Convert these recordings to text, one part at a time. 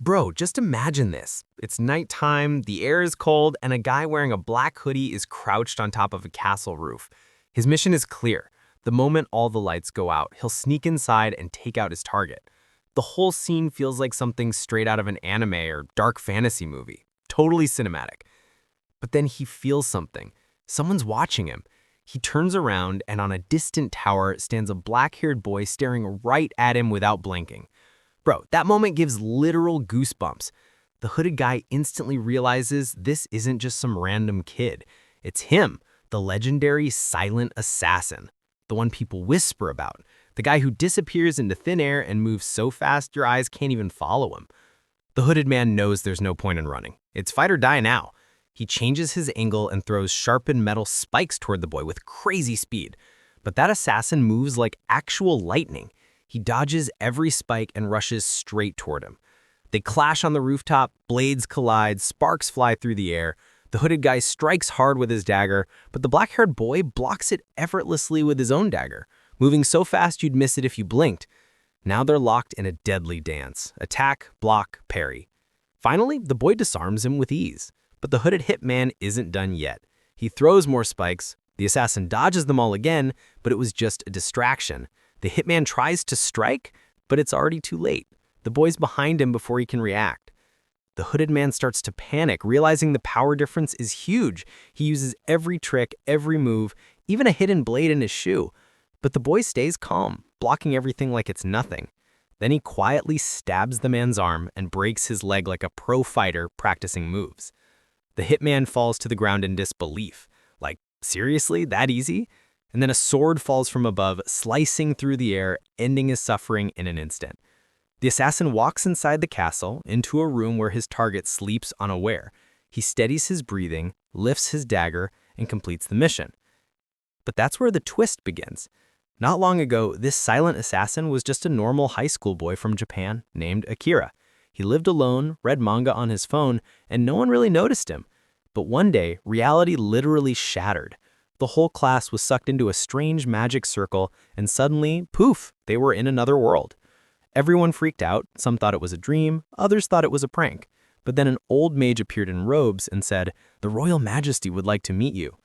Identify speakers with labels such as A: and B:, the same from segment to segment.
A: Bro, just imagine this. It's nighttime, the air is cold, and a guy wearing a black hoodie is crouched on top of a castle roof. His mission is clear. The moment all the lights go out, he'll sneak inside and take out his target. The whole scene feels like something straight out of an anime or dark fantasy movie. Totally cinematic. But then he feels something. Someone's watching him. He turns around, and on a distant tower stands a black-haired boy staring right at him without blinking. Bro, that moment gives literal goosebumps. The hooded guy instantly realizes this isn't just some random kid. It's him, the legendary silent assassin, the one people whisper about, the guy who disappears into thin air and moves so fast your eyes can't even follow him. The hooded man knows there's no point in running. It's fight or die now. He changes his angle and throws sharpened metal spikes toward the boy with crazy speed. But that assassin moves like actual lightning. He dodges every spike and rushes straight toward him. They clash on the rooftop, blades collide, sparks fly through the air. The hooded guy strikes hard with his dagger, but the black-haired boy blocks it effortlessly with his own dagger, moving so fast you'd miss it if you blinked. Now they're locked in a deadly dance. Attack, block, parry. Finally, the boy disarms him with ease. But the hooded hitman isn't done yet. He throws more spikes. The assassin dodges them all again, but it was just a distraction. The hitman tries to strike, but it's already too late. The boy's behind him before he can react. The hooded man starts to panic, realizing the power difference is huge. He uses every trick, every move, even a hidden blade in his shoe. But the boy stays calm, blocking everything like it's nothing. Then he quietly stabs the man's arm and breaks his leg like a pro fighter practicing moves. The hitman falls to the ground in disbelief. Like, seriously, that easy? And then a sword falls from above, slicing through the air, ending his suffering in an instant. The assassin walks inside the castle, into a room where his target sleeps unaware. He steadies his breathing, lifts his dagger, and completes the mission. But that's where the twist begins. Not long ago, this silent assassin was just a normal high school boy from Japan named Akira. He lived alone, read manga on his phone, and no one really noticed him. But one day, reality literally shattered. The whole class was sucked into a strange magic circle, and suddenly, poof, they were in another world. Everyone freaked out. Some thought it was a dream, others thought it was a prank. But then an old mage appeared in robes and said, "The Royal Majesty would like to meet you."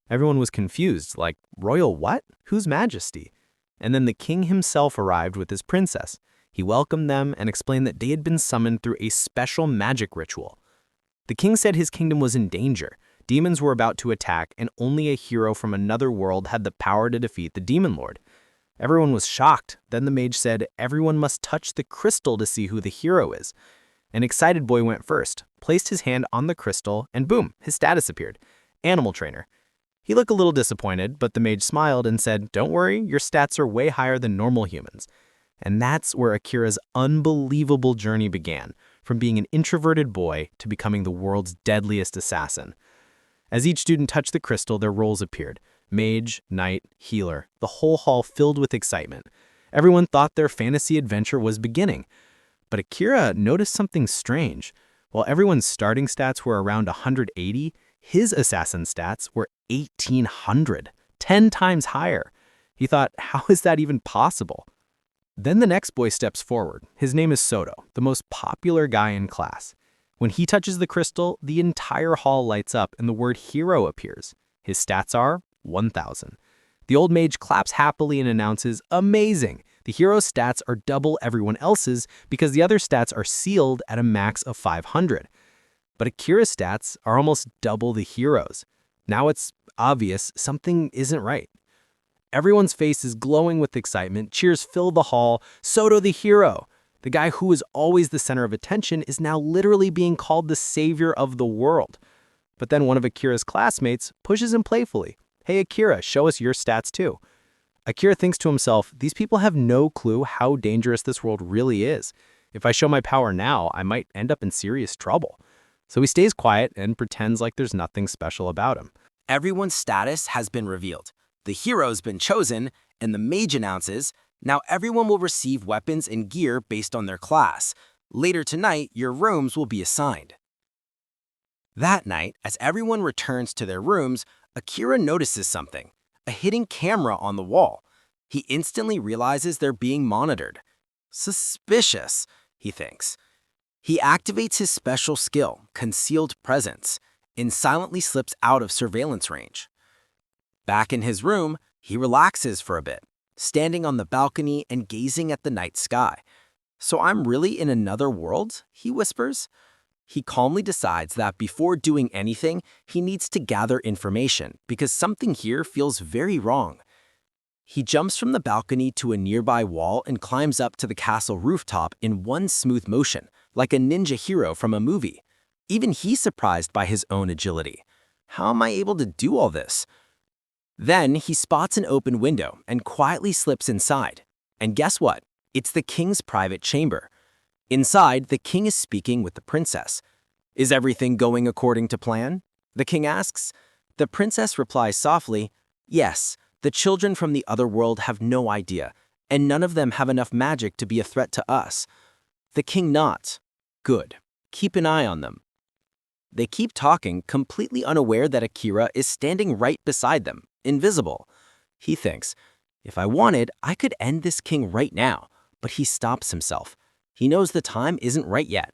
A: Everyone was confused, like, "Royal what? Whose Majesty?" And then the king himself arrived with his princess. He welcomed them and explained that they had been summoned through a special magic ritual. The king said his kingdom was in danger. Demons were about to attack, and only a hero from another world had the power to defeat the demon lord. Everyone was shocked. Then the mage said everyone must touch the crystal to see who the hero is. An excited boy went first, placed his hand on the crystal, and boom, his status appeared. Animal trainer. He looked a little disappointed, but the mage smiled and said, "Don't worry, your stats are way higher than normal humans." And that's where Akira's unbelievable journey began, from being an introverted boy to becoming the world's deadliest assassin. As each student touched the crystal, their roles appeared. Mage, knight, healer, the whole hall filled with excitement. Everyone thought their fantasy adventure was beginning. But Akira noticed something strange. While everyone's starting stats were around 180, his assassin stats were 1,800, 10 times higher. He thought, how is that even possible? Then the next boy steps forward. His name is Soto, the most popular guy in class. When he touches the crystal, the entire hall lights up and the word hero appears. His stats are 1,000. The old mage claps happily and announces, "Amazing! The hero's stats are double everyone else's because the other stats are sealed at a max of 500. But Akira's stats are almost double the hero's. Now it's obvious something isn't right. Everyone's face is glowing with excitement. Cheers fill the hall. Soto the hero. The guy who is always the center of attention is now literally being called the savior of the world. But then one of Akira's classmates pushes him playfully. "Hey Akira, show us your stats too." Akira thinks to himself, these people have no clue how dangerous this world really is. If I show my power now, I might end up in serious trouble. So he stays quiet and pretends like there's nothing special about him.
B: Everyone's status has been revealed. The hero's been chosen, and the mage announces, "Now everyone will receive weapons and gear based on their class. Later tonight, your rooms will be assigned." That night, as everyone returns to their rooms, Akira notices something, a hidden camera on the wall. He instantly realizes they're being monitored. Suspicious, he thinks. He activates his special skill, Concealed Presence, and silently slips out of surveillance range. Back in his room, he relaxes for a bit, standing on the balcony and gazing at the night sky. "So I'm really in another world?" he whispers. He calmly decides that before doing anything, he needs to gather information because something here feels very wrong. He jumps from the balcony to a nearby wall and climbs up to the castle rooftop in one smooth motion, like a ninja hero from a movie. Even he's surprised by his own agility. How am I able to do all this? Then he spots an open window and quietly slips inside. And guess what? It's the king's private chamber. Inside, the king is speaking with the princess. "Is everything going according to plan?" the king asks. The princess replies softly, "Yes, the children from the other world have no idea, and none of them have enough magic to be a threat to us." The king nods. "Good. Keep an eye on them." They keep talking, completely unaware that Akira is standing right beside them, invisible. He thinks, "If I wanted, I could end this king right now," but he stops himself. He knows the time isn't right yet.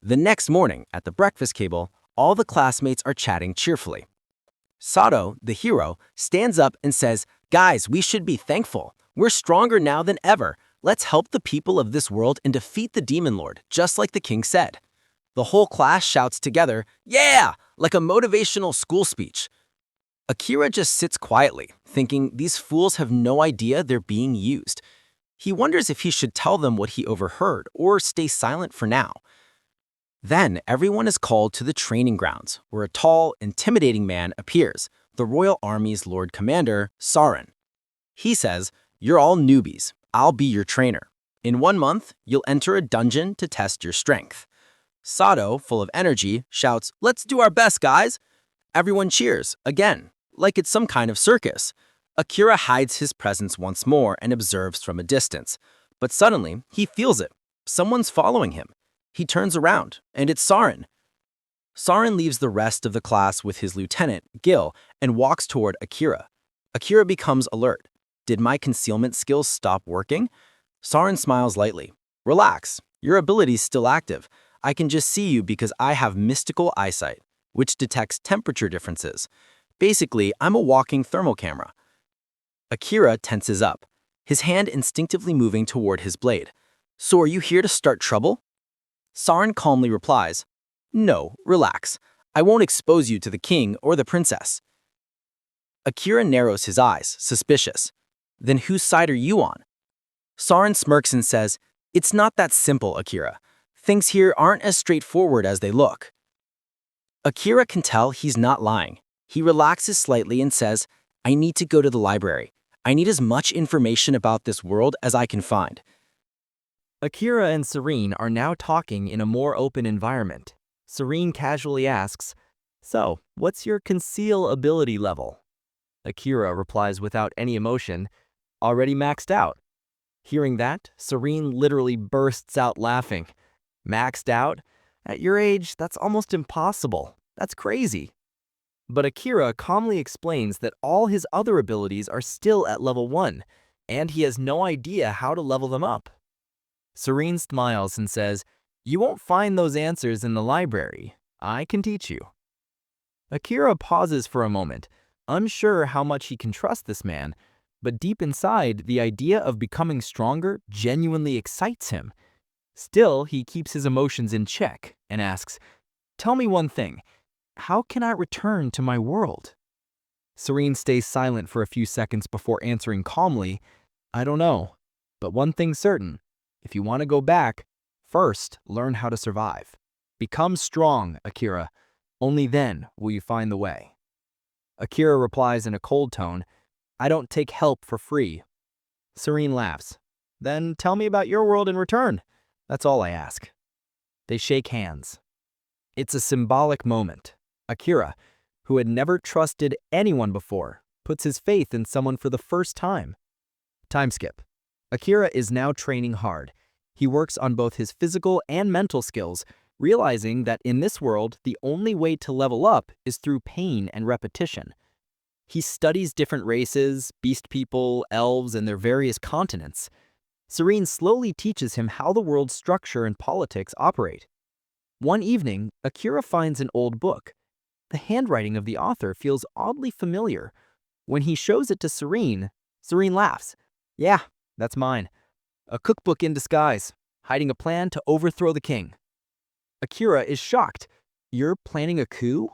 B: The next morning, at the breakfast table, all the classmates are chatting cheerfully. Sato, the hero, stands up and says, "Guys, we should be thankful. We're stronger now than ever. Let's help the people of this world and defeat the demon lord, just like the king said." The whole class shouts together, "Yeah!" like a motivational school speech. Akira just sits quietly, thinking these fools have no idea they're being used. He wonders if he should tell them what he overheard or stay silent for now. Then everyone is called to the training grounds, where a tall, intimidating man appears, the royal army's Lord Commander, Sarin. He says, "You're all newbies. I'll be your trainer. In 1 month, you'll enter a dungeon to test your strength." Sato, full of energy, shouts, "Let's do our best, guys!" Everyone cheers, again, like it's some kind of circus. Akira hides his presence once more and observes from a distance. But suddenly, he feels it. Someone's following him. He turns around, and it's Sarin. Sarin leaves the rest of the class with his lieutenant, Gil, and walks toward Akira. Akira becomes alert. Did my concealment skills stop working? Sarin smiles lightly. "Relax, your ability's still active. I can just see you because I have mystical eyesight, which detects temperature differences. Basically, I'm a walking thermal camera." Akira tenses up, his hand instinctively moving toward his blade. "So are you here to start trouble?" Sarin calmly replies, "No, relax. I won't expose you to the king or the princess." Akira narrows his eyes, suspicious. "Then whose side are you on?" Sarin smirks and says, "It's not that simple, Akira. Things here aren't as straightforward as they look." Akira can tell he's not lying. He relaxes slightly and says, "I need to go to the library. I need as much information about this world as I can find."
C: Akira and Serene are now talking in a more open environment. Serene casually asks, "So, what's your conceal ability level?" Akira replies without any emotion, "Already maxed out." Hearing that, Serene literally bursts out laughing. "Maxed out? At your age, that's almost impossible. That's crazy." But Akira calmly explains that all his other abilities are still at level 1, and he has no idea how to level them up. Serene smiles and says, "You won't find those answers in the library. I can teach you." Akira pauses for a moment, unsure how much he can trust this man, but deep inside, the idea of becoming stronger genuinely excites him. Still, he keeps his emotions in check and asks, "Tell me one thing. How can I return to my world?" Serene stays silent for a few seconds before answering calmly, "I don't know. But one thing's certain. If you want to go back, first learn how to survive. Become strong, Akira. Only then will you find the way." Akira replies in a cold tone, "I don't take help for free." Serene laughs. "Then tell me about your world in return. That's all I ask." They shake hands. It's a symbolic moment. Akira, who had never trusted anyone before, puts his faith in someone for the first time. Time skip. Akira is now training hard. He works on both his physical and mental skills, realizing that in this world, the only way to level up is through pain and repetition. He studies different races, beast people, elves, and their various continents. Serene slowly teaches him how the world's structure and politics operate. One evening, Akira finds an old book. The handwriting of the author feels oddly familiar. When he shows it to Serene, Serene laughs. "Yeah, that's mine. A cookbook in disguise, hiding a plan to overthrow the king." Akira is shocked. "You're planning a coup?"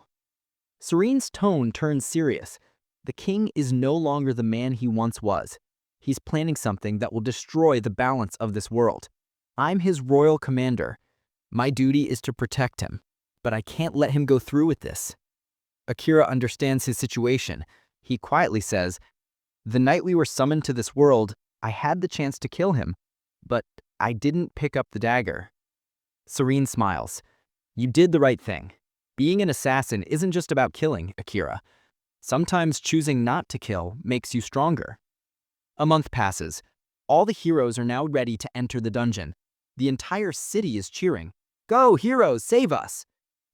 C: Serene's tone turns serious. The king is no longer the man he once was. He's planning something that will destroy the balance of this world. I'm his royal commander. My duty is to protect him, but I can't let him go through with this. Akira understands his situation. He quietly says, "The night we were summoned to this world, I had the chance to kill him, but I didn't pick up the dagger." Serene smiles. "You did the right thing. Being an assassin isn't just about killing, Akira. Sometimes choosing not to kill makes you stronger." A month passes. All the heroes are now ready to enter the dungeon. The entire city is cheering. "Go, heroes, save us!"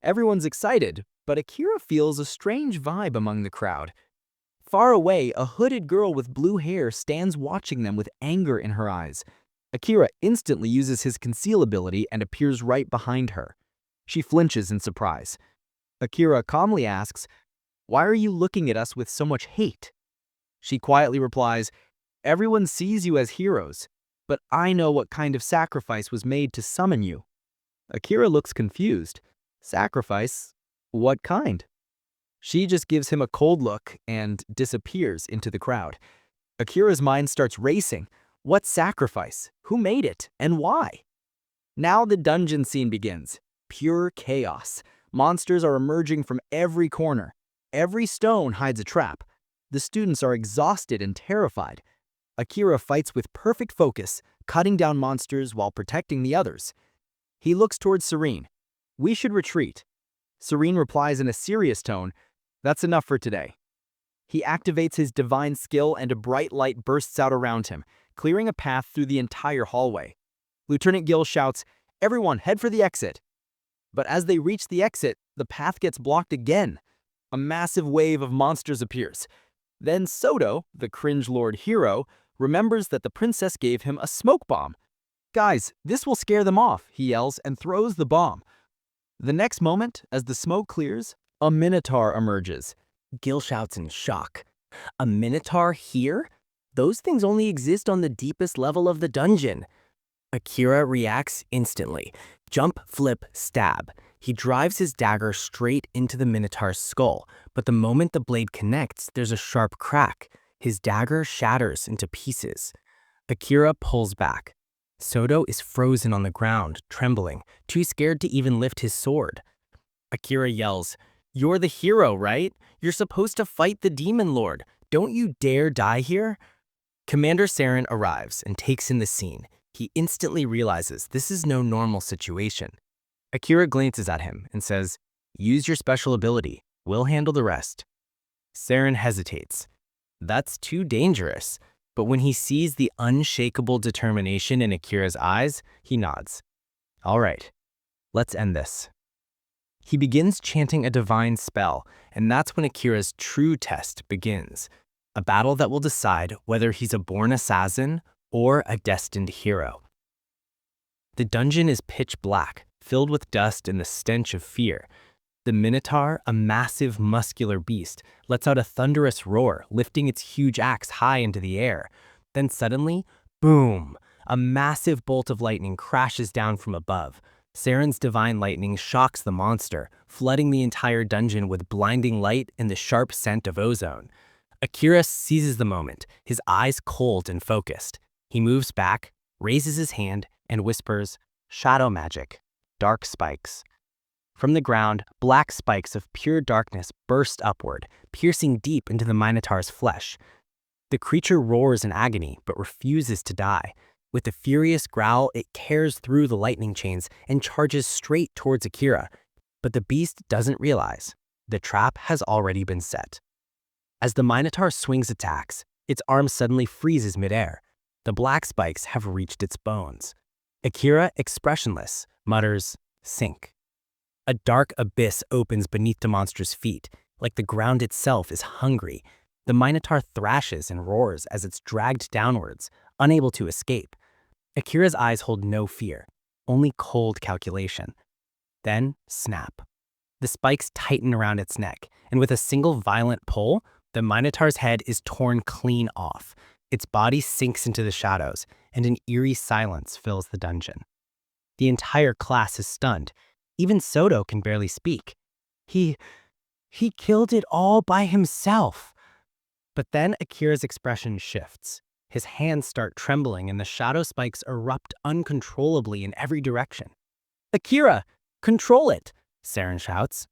C: Everyone's excited, but Akira feels a strange vibe among the crowd. Far away, a hooded girl with blue hair stands watching them with anger in her eyes. Akira instantly uses his conceal ability and appears right behind her. She flinches in surprise. Akira calmly asks, "Why are you looking at us with so much hate?" She quietly replies, "Everyone sees you as heroes, but I know what kind of sacrifice was made to summon you." Akira looks confused. "Sacrifice? What kind?" She just gives him a cold look and disappears into the crowd. Akira's mind starts racing. What sacrifice? Who made it? And why? Now the dungeon scene begins. Pure chaos. Monsters are emerging from every corner. Every stone hides a trap. The students are exhausted and terrified. Akira fights with perfect focus, cutting down monsters while protecting the others. He looks towards Serene. "We should retreat." Serene replies in a serious tone, "That's enough for today." He activates his divine skill and a bright light bursts out around him, clearing a path through the entire hallway. Lieutenant Gill shouts, "Everyone, head for the exit." But as they reach the exit, the path gets blocked again. A massive wave of monsters appears. Then Soto, the cringe lord hero, remembers that the princess gave him a smoke bomb. "Guys, this will scare them off," he yells and throws the bomb. The next moment, as the smoke clears, a minotaur emerges. Gil shouts in shock. "A minotaur here? Those things only exist on the deepest level of the dungeon." Akira reacts instantly. Jump, flip, stab. He drives his dagger straight into the minotaur's skull, but the moment the blade connects, there's a sharp crack. His dagger shatters into pieces. Akira pulls back. Soto is frozen on the ground, trembling, too scared to even lift his sword. Akira yells, "You're the hero, right? You're supposed to fight the demon lord. Don't you dare die here." Commander Saren arrives and takes in the scene. He instantly realizes this is no normal situation. Akira glances at him and says, "Use your special ability. We'll handle the rest." Saren hesitates. That's too dangerous. But when he sees the unshakable determination in Akira's eyes, he nods. "All right, let's end this." He begins chanting a divine spell, and that's when Akira's true test begins. A battle that will decide whether he's a born assassin or a destined hero. The dungeon is pitch black, filled with dust and the stench of fear. The Minotaur, a massive, muscular beast, lets out a thunderous roar, lifting its huge axe high into the air. Then suddenly, boom! A massive bolt of lightning crashes down from above. Saren's divine lightning shocks the monster, flooding the entire dungeon with blinding light and the sharp scent of ozone. Akira seizes the moment, his eyes cold and focused. He moves back, raises his hand, and whispers, "Shadow magic, dark spikes." From the ground, black spikes of pure darkness burst upward, piercing deep into the Minotaur's flesh. The creature roars in agony, but refuses to die. With a furious growl, it tears through the lightning chains and charges straight towards Akira. But the beast doesn't realize. The trap has already been set. As the Minotaur swings its axe, its arm suddenly freezes midair. The black spikes have reached its bones. Akira, expressionless, mutters, "Sink." A dark abyss opens beneath the monster's feet, like the ground itself is hungry. The Minotaur thrashes and roars as it's dragged downwards, unable to escape.
D: Akira's eyes hold no fear, only cold calculation. Then, snap. The spikes tighten around its neck, and with a single violent pull, the Minotaur's head is torn clean off. Its body sinks into the shadows, and an eerie silence fills the dungeon. The entire class is stunned. Even Soto can barely speak. He killed it all by himself. But then Akira's expression shifts. His hands start trembling and the shadow spikes erupt uncontrollably in every direction. "Akira, control it!" Saren shouts.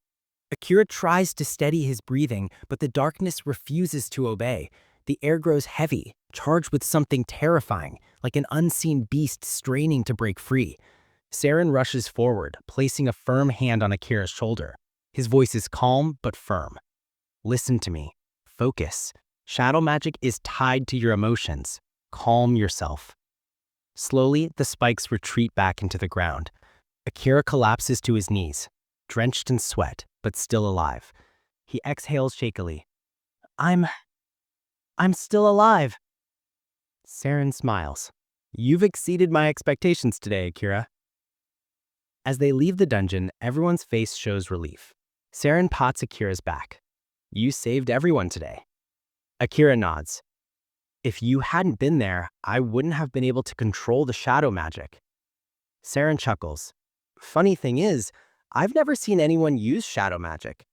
D: Akira tries to steady his breathing, but the darkness refuses to obey. The air grows heavy, charged with something terrifying, like an unseen beast straining to break free. Saren rushes forward, placing a firm hand on Akira's shoulder. His voice is calm but firm. "Listen to me. Focus. Shadow magic is tied to your emotions. Calm yourself." Slowly, the spikes retreat back into the ground. Akira collapses to his knees, drenched in sweat, but still alive. He exhales shakily. I'm still alive." Saren smiles. "You've exceeded my expectations today, Akira." As they leave the dungeon, everyone's face shows relief. Saren pats Akira's back. "You saved everyone today." Akira nods. "If you hadn't been there, I wouldn't have been able to control the shadow magic." Saren chuckles. "Funny thing is, I've never seen anyone use shadow magic.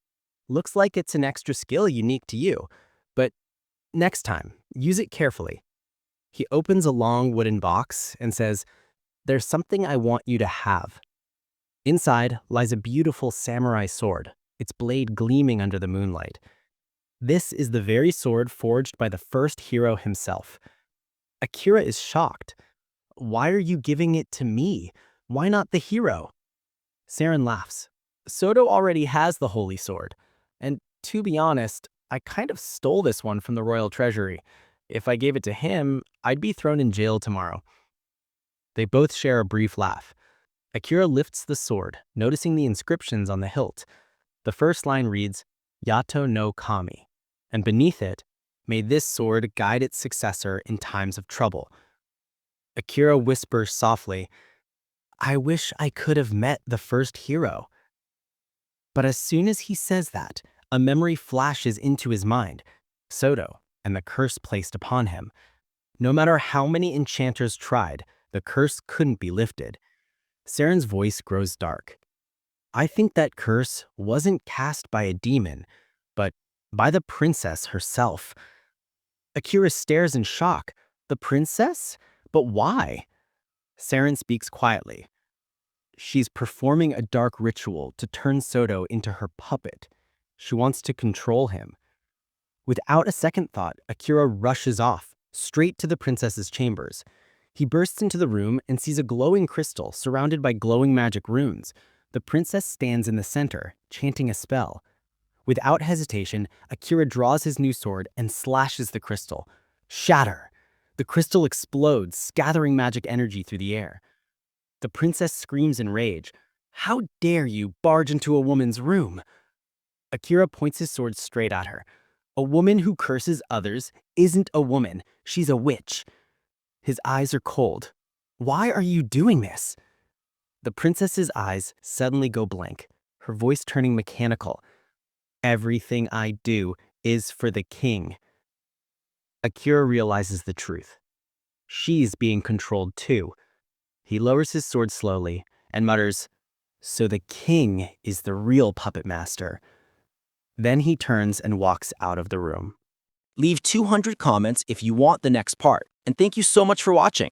D: Looks like it's an extra skill unique to you, but next time, use it carefully." He opens a long wooden box and says, "There's something I want you to have." Inside lies a beautiful samurai sword, its blade gleaming under the moonlight. This is the very sword forged by the first hero himself. Akira is shocked. "Why are you giving it to me? Why not the hero?" Saren laughs. "Soto already has the holy sword. And to be honest, I kind of stole this one from the royal treasury. If I gave it to him, I'd be thrown in jail tomorrow." They both share a brief laugh. Akira lifts the sword, noticing the inscriptions on the hilt. The first line reads, "Yato no Kami," and beneath it, "May this sword guide its successor in times of trouble." Akira whispers softly, "I wish I could have met the first hero." But as soon as he says that, a memory flashes into his mind, Soto and the curse placed upon him. No matter how many enchanters tried, the curse couldn't be lifted. Saren's voice grows dark. "I think that curse wasn't cast by a demon, but by the princess herself." Akira stares in shock. "The princess? But why?" Saren speaks quietly. "She's performing a dark ritual to turn Soto into her puppet. She wants to control him." Without a second thought, Akira rushes off, straight to the princess's chambers. He bursts into the room and sees a glowing crystal surrounded by glowing magic runes. The princess stands in the center, chanting a spell. Without hesitation, Akira draws his new sword and slashes the crystal. Shatter! The crystal explodes, scattering magic energy through the air. The princess screams in rage. "How dare you barge into a woman's room?" Akira points his sword straight at her. "A woman who curses others isn't a woman. She's a witch." His eyes are cold. "Why are you doing this?" The princess's eyes suddenly go blank, her voice turning mechanical. "Everything I do is for the king." Akira realizes the truth. She's being controlled too. He lowers his sword slowly and mutters, "So the king is the real puppet master." Then he turns and walks out of the room.
B: Leave 200 comments if you want the next part. And thank you so much for watching.